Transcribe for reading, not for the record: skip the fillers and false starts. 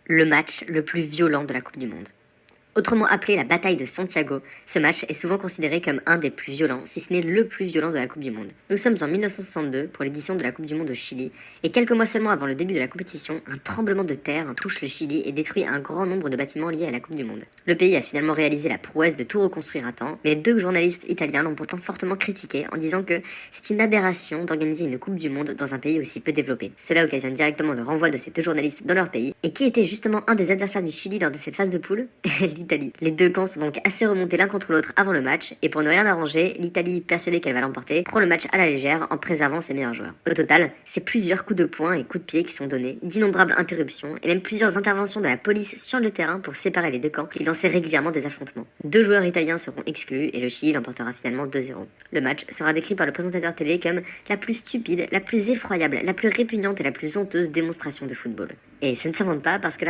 le match le plus violent de la Coupe du Monde. Autrement appelé la bataille de Santiago, ce match est souvent considéré comme un des plus violents, si ce n'est le plus violent de la Coupe du Monde. Nous sommes en 1962 pour l'édition de la Coupe du Monde au Chili, et quelques mois seulement avant le début de la compétition, un tremblement de terre touche le Chili et détruit un grand nombre de bâtiments liés à la Coupe du Monde. Le pays a finalement réalisé la prouesse de tout reconstruire à temps, mais deux journalistes italiens l'ont pourtant fortement critiqué en disant que c'est une aberration d'organiser une Coupe du Monde dans un pays aussi peu développé. Cela occasionne directement le renvoi de ces deux journalistes dans leur pays, et qui était justement un des adversaires du Chili lors de cette phase de poule? L'Italie. Les deux camps sont donc assez remontés l'un contre l'autre avant le match, et pour ne rien arranger, l'Italie, persuadée qu'elle va l'emporter, prend le match à la légère en préservant ses meilleurs joueurs. Au total, c'est plusieurs coups de poing et coups de pied qui sont donnés, d'innombrables interruptions, et même plusieurs interventions de la police sur le terrain pour séparer les deux camps qui lançaient régulièrement des affrontements. Deux joueurs italiens seront exclus, et le Chili l'emportera finalement 2-0. Le match sera décrit par le présentateur télé comme la plus stupide, la plus effroyable, la plus répugnante et la plus honteuse démonstration de football. Et ça ne s'invente pas parce que la